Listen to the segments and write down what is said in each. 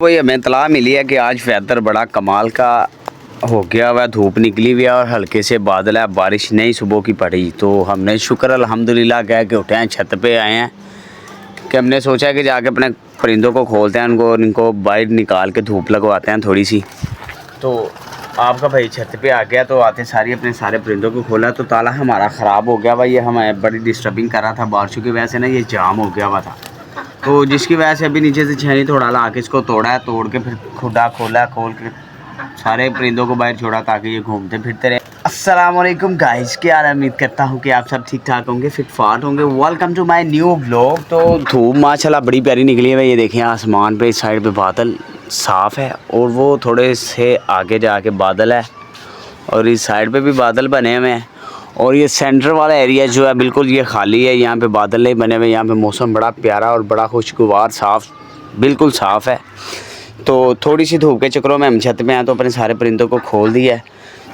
वही हमें इत्तला मिली है कि आज वेदर बड़ा कमाल का हो गया हुआ, धूप निकली हुई है और हल्के से बादल है। बारिश नहीं सुबह की पड़ी तो हमने शुक्र अल्हम्दुलिल्लाह कह के उठे हैं, छत पे आए हैं कि हमने सोचा कि जाके अपने परिंदों को खोलते हैं, इनको बाहर निकाल के धूप लगवाते हैं थोड़ी सी। तो आपका भाई छत पे आ गया तो आते सारी अपने सारे परिंदों को खोला तो ताला हमारा ख़राब हो गया भाई। ये हमें बड़ी डिस्टर्बिंग कर रहा था, बारिशों की वजह से ना ये जाम हो गया हुआ था, तो जिसकी वजह से अभी नीचे से छेनी थोड़ा ला के इसको तोड़ा है, तोड़ के फिर खुदा खोला, खोल के सारे परिंदों को बाहर छोड़ा ताकि ये घूमते फिरते रहे। अस्सलाम वालेकुम गाइस, क्या हाल है? उम्मीद करता हूँ कि आप सब ठीक ठाक होंगे, फिट फाट होंगे। Welcome to my new blog. तो धूप माशाल्लाह बड़ी प्यारी निकली है। ये देखें आसमान पे इस साइड पे बादल साफ़ है और वो थोड़े से आगे जाके बादल है और इस साइड पे भी बादल बने हुए हैं और ये सेंटर वाला एरिया जो है बिल्कुल ये खाली है, यहाँ पे बादल नहीं बने हुए। यहाँ पे मौसम बड़ा प्यारा और बड़ा खुशगवार साफ़, बिल्कुल साफ़ है। तो थोड़ी सी धूप के चक्करों में हम छत में आए तो अपने सारे परिंदों को खोल दिया है।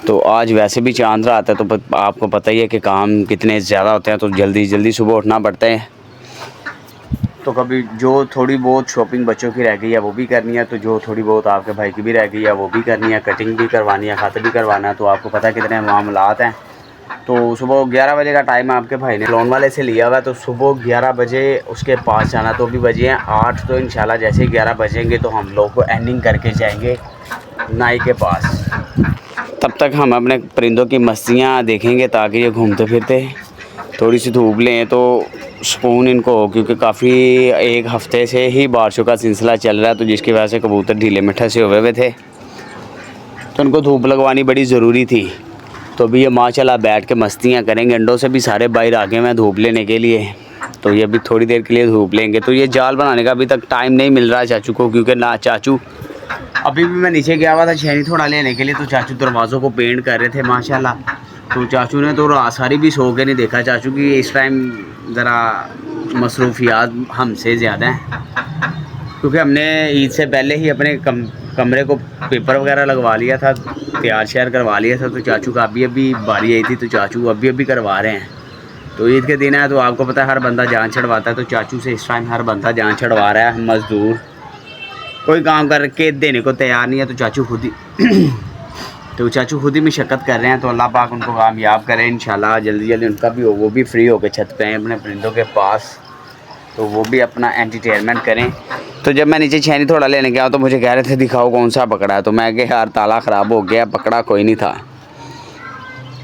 तो आज वैसे भी चांद रात है तो आपको पता ही है कि काम कितने ज़्यादा होते हैं, तो जल्दी जल्दी सुबह उठना पड़ता है। तो कभी जो थोड़ी बहुत शॉपिंग बच्चों की रह गई है वो भी करनी है, तो जो थोड़ी बहुत आपके भाई की भी रह गई है वो भी करनी है, कटिंग भी करवानी है, खत भी करवाना है। तो आपको पता है कितने मामलात हैं। तो सुबह 11 बजे का टाइम आपके भाई ने लोन वाले से लिया हुआ है, तो सुबह 11 बजे उसके पास जाना। तो अभी बजे हैं 8, तो इंशाल्लाह जैसे ही 11 बजेंगे तो हम लोग को एंडिंग करके जाएंगे नाई के पास। तब तक हम अपने परिंदों की मस्तियाँ देखेंगे ताकि ये घूमते फिरते थोड़ी सी धूप लें तो सुकून इनको हो, क्योंकि काफ़ी एक हफ़्ते से ही बारिशों का सिलसिला चल रहा है, तो जिसकी वजह से कबूतर ढीले मिठे से हुए थे, तो उनको धूप लगवानी बड़ी ज़रूरी थी। तो अभी ये माशाल्लाह बैठ के मस्तियाँ करेंगे। अंडों से भी सारे बाहर आ गए हैं धूप लेने के लिए, तो ये अभी थोड़ी देर के लिए धूप लेंगे। तो ये जाल बनाने का अभी तक टाइम नहीं मिल रहा है चाचू को, क्योंकि ना चाचू अभी भी मैं नीचे गया हुआ था छेनी थोड़ा लेने के लिए, तो चाचू दरवाज़ों को पेंट कर रहे थे माशाल्लाह। तो चाचू ने तो रात सारी भी सो के नहीं देखा। चाचू की इस टाइम ज़रा मसरूफियात हमसे ज़्यादा हैं, क्योंकि हमने ईद से पहले ही अपने कमरे को पेपर वगैरह लगवा लिया था, तैयार शयार करवा लिया था। तो चाचू का अभी बारी आई थी, तो चाचू अभी करवा रहे हैं। तो ईद के दिन है तो आपको पता है हर बंदा जान छड़वाता है, तो चाचू से इस टाइम हर बंदा जान छड़वा रहा है। मज़दूर कोई काम करके देने को तैयार नहीं है, तो चाचू खुद ही मशक्क़त कर रहे हैं। तो अल्लाह पाक उनको कामयाब करें इंशाल्लाह। जल्दी जल्दी उनका भी हो, वो भी फ्री होकर छत पे हैं अपने परिंदों के पास, तो वो भी अपना एंटरटेनमेंट करें। तो जब मैं नीचे छेनी थोड़ा लेने गया तो मुझे कह रहे थे दिखाओ कौन सा पकड़ा है, तो मैं कहा यार ताला ख़राब हो गया, पकड़ा कोई नहीं था।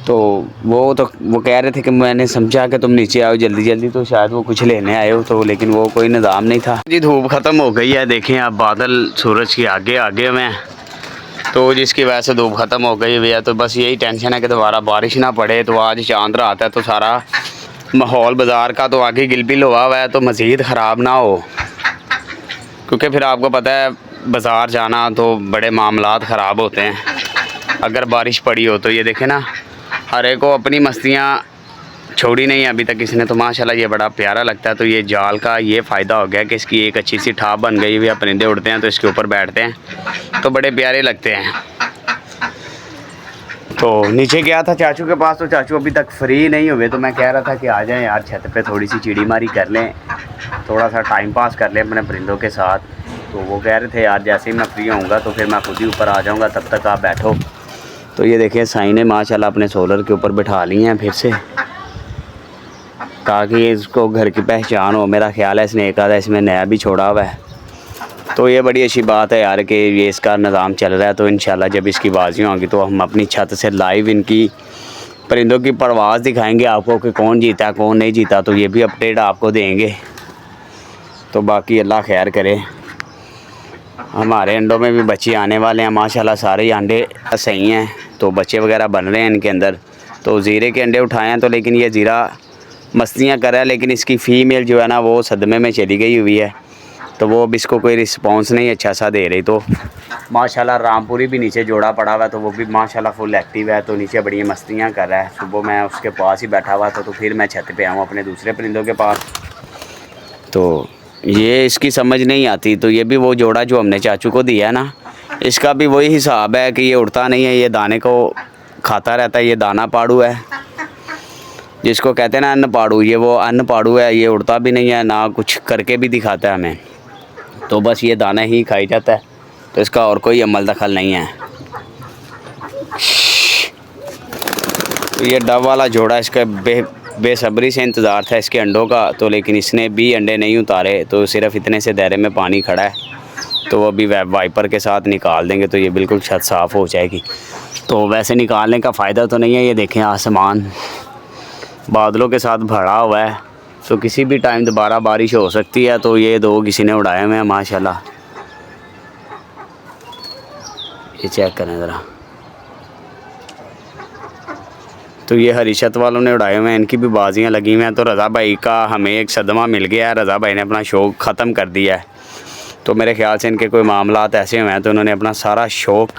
तो वो कह रहे थे कि मैंने समझा कि तुम नीचे आओ जल्दी जल्दी, तो शायद वो कुछ लेने आए हो, तो लेकिन वो कोई निज़ाम नहीं था जी। धूप ख़त्म हो गई है, देखें आप बादल सूरज के आगे में, तो जिसकी वजह से धूप ख़त्म हो गई भैया। तो बस यही टेंशन है कि दोबारा बारिश ना पड़े। तो आज चांद रात है तो सारा माहौल बाज़ार का तो आगे गिलबिल हुआ हुआ है, तो मज़ीद ख़राब ना हो, क्योंकि फिर आपको पता है बाज़ार जाना तो बड़े मामलात ख़राब होते हैं अगर बारिश पड़ी हो। तो ये देखें ना, हर एक को अपनी मस्तियाँ छोड़ी नहीं अभी तक इसने, तो माशाल्लाह ये बड़ा प्यारा लगता है। तो ये जाल का ये फ़ायदा हो गया कि इसकी एक अच्छी सी ठाप बन गई हुई है, परिंदे उड़ते हैं तो इसके ऊपर बैठते हैं तो बड़े प्यारे लगते हैं। तो नीचे गया था चाचू के पास, तो चाचू अभी तक फ्री नहीं हुए, तो मैं कह रहा था कि आ जाएं यार छत पे थोड़ी सी चिड़ी मारी कर लें, थोड़ा सा टाइम पास कर लें अपने परिंदों के साथ। तो वो कह रहे थे यार जैसे ही मैं फ्री होऊंगा तो फिर मैं खुद ही ऊपर आ जाऊंगा, तब तक आप बैठो। तो ये देखिए साई ने माशाल्लाह अपने सोलर के ऊपर बिठा ली हैं फिर से, ताकि इसको घर की पहचान हो। मेरा ख्याल है इसने एक आधा इसमें नया भी छोड़ा हुआ है, तो ये बड़ी अच्छी बात है यार कि ये इसका निज़ाम चल रहा है। तो इंशाल्लाह जब इसकी बाजियाँ होंगी तो हम अपनी छत से लाइव इनकी परिंदों की परवाज़ दिखाएंगे आपको कि कौन जीता कौन नहीं जीता, तो ये भी अपडेट आपको देंगे। तो बाकी अल्लाह खैर करे। हमारे अंडों में भी बच्चे आने वाले हैं माशाल्लाह, सारे ही अंडे सही हैं, तो बच्चे वगैरह बन रहे हैं इनके अंदर। तो ज़ीरे के अंडे उठाए हैं, तो लेकिन ये ज़ीरा मस्तियाँ कर रहा है, लेकिन इसकी फ़ीमेल जो है ना वो सदमे में चली गई हुई है, तो वो अब इसको कोई रिस्पॉन्स नहीं अच्छा सा दे रही। तो माशाल्लाह रामपुरी भी नीचे जोड़ा पड़ा हुआ है, तो वो भी माशाल्लाह फुल एक्टिव है, तो नीचे बड़ी मस्तियाँ कर रहा है। सुबह मैं उसके पास ही बैठा हुआ था, तो फिर मैं छत पे आऊँ अपने दूसरे परिंदों के पास, तो ये इसकी समझ नहीं आती। तो ये भी वो जोड़ा जो हमने चाचू को दिया है ना, इसका भी वही हिसाब है कि ये उड़ता नहीं है, ये दाने को खाता रहता है। ये दाना पाड़ू है, जिसको कहते हैं ना अन्न पाड़ू, ये वो अन्न पाड़ू है। ये उड़ता भी नहीं है ना कुछ करके भी दिखाता है हमें, तो बस ये दाना ही खाई जाता है। तो इसका और कोई अमल दखल नहीं है। तो ये डब वाला जोड़ा, इसका बेसब्री से इंतज़ार था इसके अंडों का, तो लेकिन इसने भी अंडे नहीं उतारे, तो सिर्फ इतने से दायरे में पानी खड़ा है। तो अभी वाइपर के साथ निकाल देंगे तो ये बिल्कुल छत साफ़ हो जाएगी। तो वैसे निकालने का फ़ायदा तो नहीं है, ये देखें आसमान बादलों के साथ भरा हुआ है, तो किसी भी टाइम दोबारा बारिश हो सकती है। तो ये दो किसी ने उड़ाए हुए हैं माशाल्लाह, ये चेक करें ज़रा। तो ये हरीशत वालों ने उड़ाए हुए हैं, इनकी भी बाजियाँ लगी हुई हैं। तो रज़ा भाई का हमें एक सदमा मिल गया है, रज़ा भाई ने अपना शौक़ ख़त्म कर दिया है। तो मेरे ख्याल से इनके कोई मामलात ऐसे हुए हैं, तो उन्होंने अपना सारा शौक़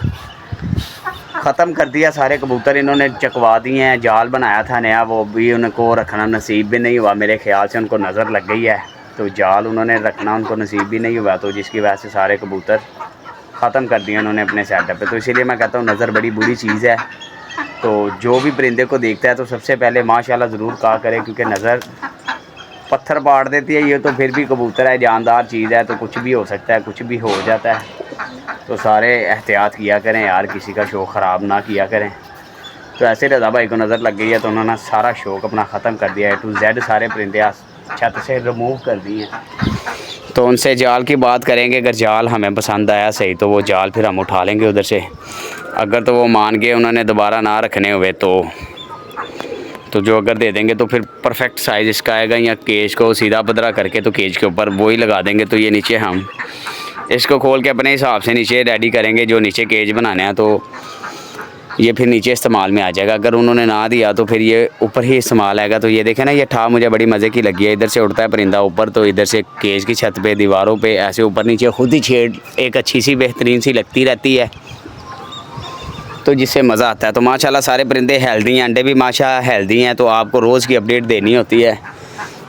ख़त्म कर दिया। सारे कबूतर इन्होंने चकवा दिए हैं। जाल बनाया था नया, वो भी उनको रखना नसीब भी नहीं हुआ। मेरे ख्याल से उनको नज़र लग गई है, तो जाल उन्होंने रखना उनको नसीब भी नहीं हुआ, तो जिसकी वजह से सारे कबूतर ख़त्म कर दिए उन्होंने अपने सेटअप पे। तो इसीलिए मैं कहता हूँ नज़र बड़ी बुरी चीज़ है। तो जो भी परिंदे को देखता है तो सबसे पहले माशाल्लाह ज़रूर कहा करे, क्योंकि नज़र पत्थर पाड़ देती है। ये तो फिर भी कबूतर है, जानदार चीज़ है, तो कुछ भी हो सकता है, कुछ भी हो जाता है। तो सारे एहतियात किया करें यार, किसी का शौक़ ख़राब ना किया करें। तो ऐसे रज़ा भाई को नज़र लग गई है, तो उन्होंने सारा शौक़ अपना ख़त्म कर दिया है। A to Z सारे परिंदे छत से रिमूव कर दिए हैं। तो उनसे जाल की बात करेंगे, अगर जाल हमें पसंद आया सही तो वो जाल फिर हम उठा लेंगे उधर से। अगर तो वो मान गए उन्होंने दोबारा ना रखने हुए तो जो अगर दे देंगे तो फिर परफेक्ट साइज़ इसका आएगा, या केज को सीधा पदरा करके तो केज के ऊपर वो ही लगा देंगे। तो ये नीचे हम इसको खोल के अपने हिसाब से नीचे रेडी करेंगे, जो नीचे केज बनाना है, तो ये फिर नीचे इस्तेमाल में आ जाएगा। अगर उन्होंने ना दिया तो फिर ये ऊपर ही इस्तेमाल आएगा। तो ये देखें ना, ये ठा मुझे बड़ी मज़े की लगी है। इधर से उड़ता है परिंदा ऊपर, तो इधर से केज की छत पे दीवारों पे ऐसे ऊपर नीचे खुद ही छेड़ एक अच्छी सी बेहतरीन सी लगती रहती है, तो जिससे मज़ा आता है। तो माशाल्लाह सारे परिंदे हेल्दी हैं, अंडे भी माशाल्लाह हेल्दी हैं। तो आपको रोज़ की अपडेट देनी होती है।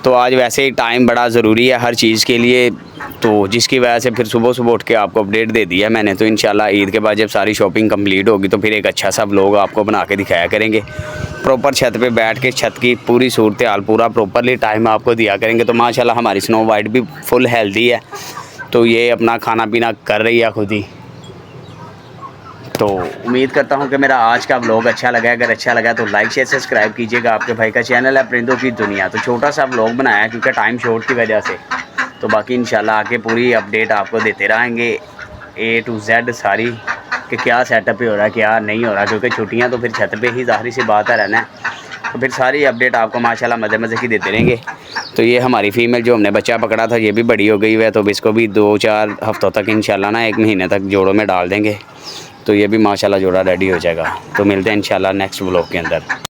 तो आज वैसे ही टाइम बड़ा ज़रूरी है हर चीज़ के लिए, तो जिसकी वजह से फिर सुबह सुबह उठ के आपको अपडेट दे दिया मैंने। तो इंशाल्लाह ईद के बाद जब सारी शॉपिंग कंप्लीट होगी तो फिर एक अच्छा सा व्लॉग आपको बना के दिखाया करेंगे। प्रॉपर छत पे बैठ के छत की पूरी सूरत हाल पूरा प्रॉपरली टाइम आपको दिया करेंगे। तो माशाल्लाह हमारी स्नो वाइट भी फुल हेल्दी है, तो ये अपना खाना पीना कर रही है खुद ही। तो उम्मीद करता हूँ कि मेरा आज का व्लॉग अच्छा लगा। अगर अच्छा लगा तो लाइक शेयर सब्सक्राइब कीजिएगा। आपके भाई का चैनल है परिंदों की दुनिया। तो छोटा सा व्लॉग बनाया क्योंकि टाइम शॉर्ट की वजह से। तो बाकी इंशाल्लाह आगे पूरी अपडेट आपको देते रहेंगे, A to Z सारी, कि क्या सेटअप हो रहा है क्या नहीं हो रहा, क्योंकि छुट्टियाँ तो फिर छत पे ही ज़ाहिर सी बात है रहना है। तो फिर सारी अपडेट आपको माशाल्लाह मज़े मज़े की देते रहेंगे। तो ये हमारी फ़ीमेल जो हमने बच्चा पकड़ा था ये भी बड़ी हो गई है, तो इसको भी 2-4 हफ़्तों तक इंशाल्लाह ना 1 महीने तक जोड़ों में डाल देंगे, तो ये भी माशाल्लाह जोड़ा रेडी हो जाएगा। तो मिलते हैं इंशाल्लाह नेक्स्ट व्लॉग के अंदर।